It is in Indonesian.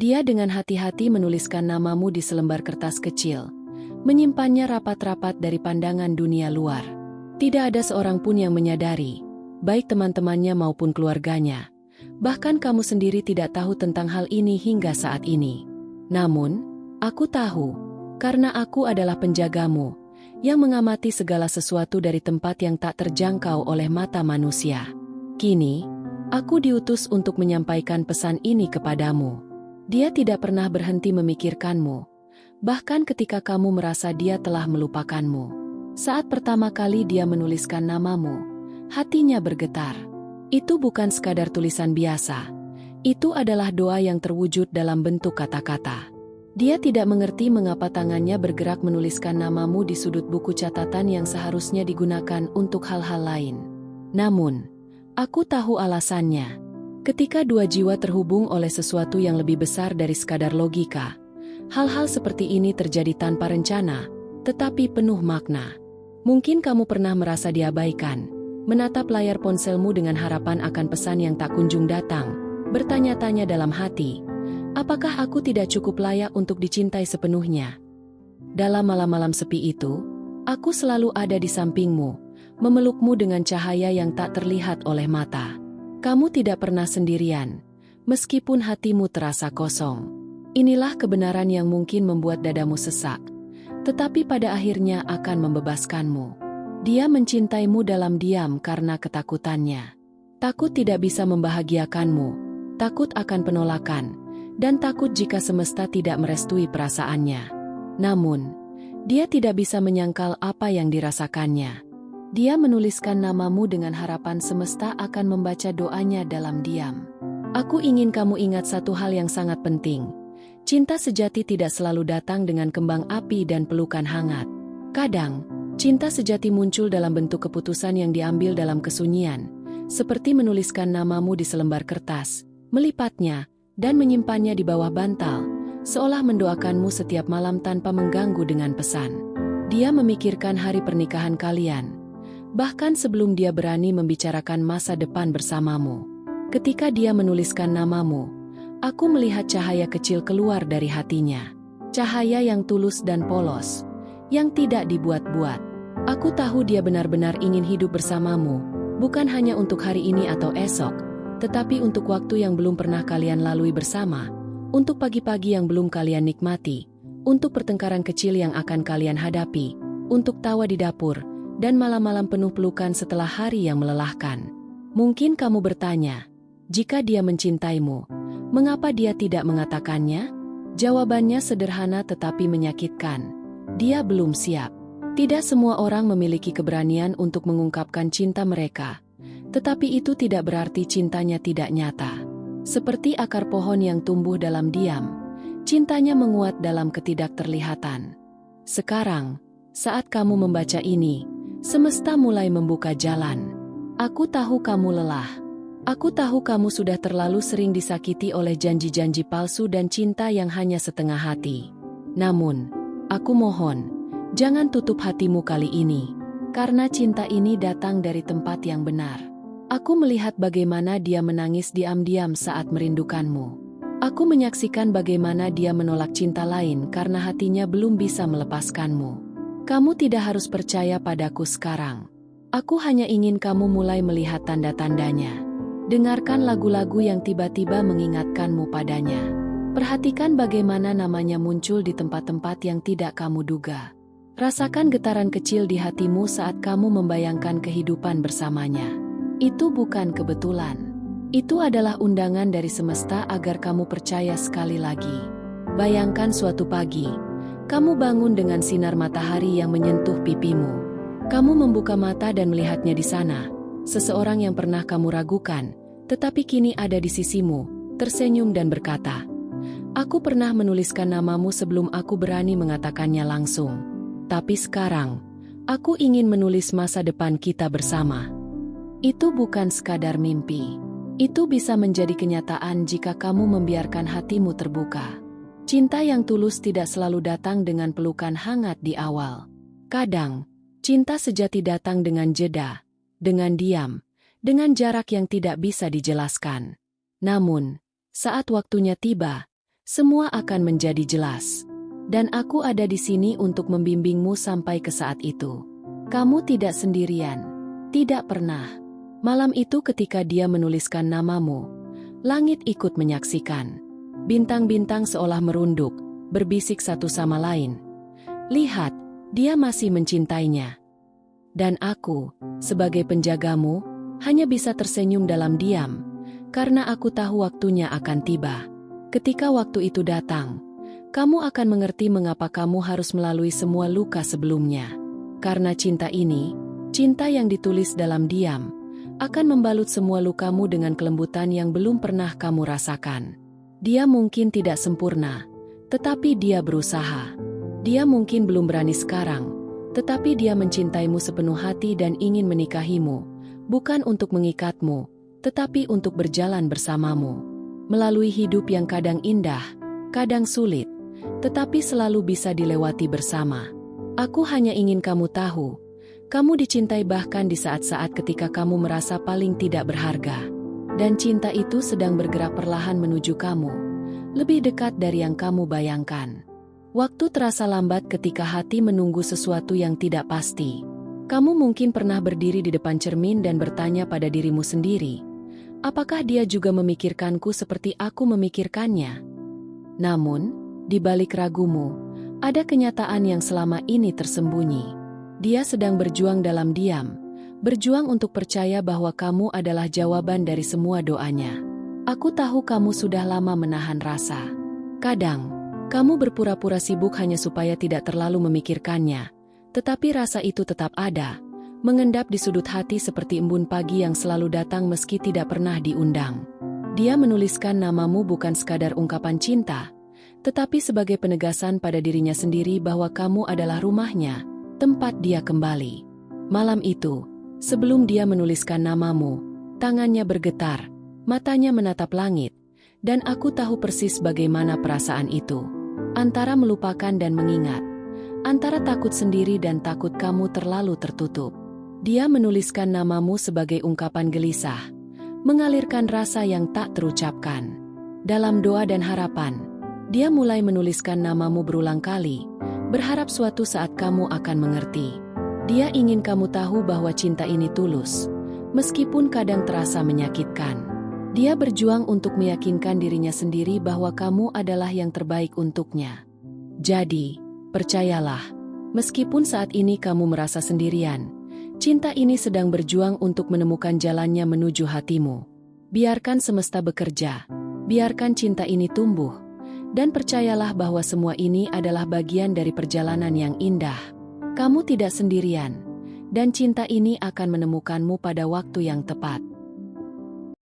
Dia dengan hati-hati menuliskan namamu di selembar kertas kecil, menyimpannya rapat-rapat dari pandangan dunia luar. Tidak ada seorang pun yang menyadari, baik teman-temannya maupun keluarganya. Bahkan kamu sendiri tidak tahu tentang hal ini hingga saat ini. Namun, aku tahu, karena aku adalah penjagamu, yang mengamati segala sesuatu dari tempat yang tak terjangkau oleh mata manusia. Kini, aku diutus untuk menyampaikan pesan ini kepadamu. Dia tidak pernah berhenti memikirkanmu, bahkan ketika kamu merasa dia telah melupakanmu. Saat pertama kali dia menuliskan namamu, hatinya bergetar. Itu bukan sekadar tulisan biasa. Itu adalah doa yang terwujud dalam bentuk kata-kata. Dia tidak mengerti mengapa tangannya bergerak menuliskan namamu di sudut buku catatan yang seharusnya digunakan untuk hal-hal lain. Namun, aku tahu alasannya. Ketika dua jiwa terhubung oleh sesuatu yang lebih besar dari sekadar logika, hal-hal seperti ini terjadi tanpa rencana, tetapi penuh makna. Mungkin kamu pernah merasa diabaikan, menatap layar ponselmu dengan harapan akan pesan yang tak kunjung datang, bertanya-tanya dalam hati, apakah aku tidak cukup layak untuk dicintai sepenuhnya? Dalam malam-malam sepi itu, aku selalu ada di sampingmu, memelukmu dengan cahaya yang tak terlihat oleh mata. Kamu tidak pernah sendirian, meskipun hatimu terasa kosong. Inilah kebenaran yang mungkin membuat dadamu sesak, tetapi pada akhirnya akan membebaskanmu. Dia mencintaimu dalam diam karena ketakutannya. Takut tidak bisa membahagiakanmu, takut akan penolakan, dan takut jika semesta tidak merestui perasaannya. Namun, dia tidak bisa menyangkal apa yang dirasakannya. Dia menuliskan namamu dengan harapan semesta akan membaca doanya dalam diam. Aku ingin kamu ingat satu hal yang sangat penting. Cinta sejati tidak selalu datang dengan kembang api dan pelukan hangat. Kadang, cinta sejati muncul dalam bentuk keputusan yang diambil dalam kesunyian, seperti menuliskan namamu di selembar kertas, melipatnya, dan menyimpannya di bawah bantal, seolah mendoakanmu setiap malam tanpa mengganggu dengan pesan. Dia memikirkan hari pernikahan kalian, bahkan sebelum dia berani membicarakan masa depan bersamamu. Ketika dia menuliskan namamu, aku melihat cahaya kecil keluar dari hatinya. Cahaya yang tulus dan polos, yang tidak dibuat-buat. Aku tahu dia benar-benar ingin hidup bersamamu, bukan hanya untuk hari ini atau esok, tetapi untuk waktu yang belum pernah kalian lalui bersama, untuk pagi-pagi yang belum kalian nikmati, untuk pertengkaran kecil yang akan kalian hadapi, untuk tawa di dapur, dan malam-malam penuh pelukan setelah hari yang melelahkan. Mungkin kamu bertanya, jika dia mencintaimu, mengapa dia tidak mengatakannya? Jawabannya sederhana tetapi menyakitkan. Dia belum siap. Tidak semua orang memiliki keberanian untuk mengungkapkan cinta mereka, tetapi itu tidak berarti cintanya tidak nyata. Seperti akar pohon yang tumbuh dalam diam, cintanya menguat dalam ketidakterlihatan. Sekarang, saat kamu membaca ini, semesta mulai membuka jalan. Aku tahu kamu lelah. Aku tahu kamu sudah terlalu sering disakiti oleh janji-janji palsu dan cinta yang hanya setengah hati. Namun, aku mohon, jangan tutup hatimu kali ini, karena cinta ini datang dari tempat yang benar. Aku melihat bagaimana dia menangis diam-diam saat merindukanmu. Aku menyaksikan bagaimana dia menolak cinta lain karena hatinya belum bisa melepaskanmu. Kamu tidak harus percaya padaku sekarang. Aku hanya ingin kamu mulai melihat tanda-tandanya. Dengarkan lagu-lagu yang tiba-tiba mengingatkanmu padanya. Perhatikan bagaimana namanya muncul di tempat-tempat yang tidak kamu duga. Rasakan getaran kecil di hatimu saat kamu membayangkan kehidupan bersamanya. Itu bukan kebetulan. Itu adalah undangan dari semesta agar kamu percaya sekali lagi. Bayangkan suatu pagi, kamu bangun dengan sinar matahari yang menyentuh pipimu. Kamu membuka mata dan melihatnya di sana, seseorang yang pernah kamu ragukan, tetapi kini ada di sisimu, tersenyum dan berkata, "Aku pernah menuliskan namamu sebelum aku berani mengatakannya langsung. Tapi sekarang, aku ingin menulis masa depan kita bersama." Itu bukan sekadar mimpi. Itu bisa menjadi kenyataan jika kamu membiarkan hatimu terbuka. Cinta yang tulus tidak selalu datang dengan pelukan hangat di awal. Kadang, cinta sejati datang dengan jeda, dengan diam, dengan jarak yang tidak bisa dijelaskan. Namun, saat waktunya tiba, Semua akan menjadi jelas. Dan aku ada di sini untuk membimbingmu sampai ke saat itu. Kamu tidak sendirian. Tidak pernah. Malam itu ketika dia menuliskan namamu, langit ikut menyaksikan. Bintang-bintang seolah merunduk, berbisik satu sama lain. Lihat, dia masih mencintainya. Dan aku, sebagai penjagamu, hanya bisa tersenyum dalam diam, karena aku tahu waktunya akan tiba. Ketika waktu itu datang, kamu akan mengerti mengapa kamu harus melalui semua luka sebelumnya. Karena cinta ini, cinta yang ditulis dalam diam, akan membalut semua lukamu dengan kelembutan yang belum pernah kamu rasakan. Dia mungkin tidak sempurna, tetapi dia berusaha. Dia mungkin belum berani sekarang, tetapi dia mencintaimu sepenuh hati dan ingin menikahimu, bukan untuk mengikatmu, tetapi untuk berjalan bersamamu. Melalui hidup yang kadang indah, kadang sulit, tetapi selalu bisa dilewati bersama. Aku hanya ingin kamu tahu, kamu dicintai bahkan di saat-saat ketika kamu merasa paling tidak berharga. Dan cinta itu sedang bergerak perlahan menuju kamu, lebih dekat dari yang kamu bayangkan. Waktu terasa lambat ketika hati menunggu sesuatu yang tidak pasti. Kamu mungkin pernah berdiri di depan cermin dan bertanya pada dirimu sendiri, apakah dia juga memikirkanku seperti aku memikirkannya? Namun, di balik ragumu, ada kenyataan yang selama ini tersembunyi. Dia sedang berjuang dalam diam, berjuang untuk percaya bahwa kamu adalah jawaban dari semua doanya. Aku tahu kamu sudah lama menahan rasa. Kadang, kamu berpura-pura sibuk hanya supaya tidak terlalu memikirkannya, tetapi rasa itu tetap ada, mengendap di sudut hati seperti embun pagi yang selalu datang meski tidak pernah diundang. Dia menuliskan namamu bukan sekadar ungkapan cinta, tetapi sebagai penegasan pada dirinya sendiri bahwa kamu adalah rumahnya, tempat dia kembali. Malam itu, sebelum dia menuliskan namamu, tangannya bergetar, matanya menatap langit, dan aku tahu persis bagaimana perasaan itu. Antara melupakan dan mengingat, antara takut sendiri dan takut kamu terlalu tertutup. Dia menuliskan namamu sebagai ungkapan gelisah, mengalirkan rasa yang tak terucapkan. Dalam doa dan harapan, dia mulai menuliskan namamu berulang kali, berharap suatu saat kamu akan mengerti. Dia ingin kamu tahu bahwa cinta ini tulus, meskipun kadang terasa menyakitkan. Dia berjuang untuk meyakinkan dirinya sendiri bahwa kamu adalah yang terbaik untuknya. Jadi, percayalah, meskipun saat ini kamu merasa sendirian, cinta ini sedang berjuang untuk menemukan jalannya menuju hatimu. Biarkan semesta bekerja, biarkan cinta ini tumbuh, dan percayalah bahwa semua ini adalah bagian dari perjalanan yang indah. Kamu tidak sendirian, dan cinta ini akan menemukanmu pada waktu yang tepat.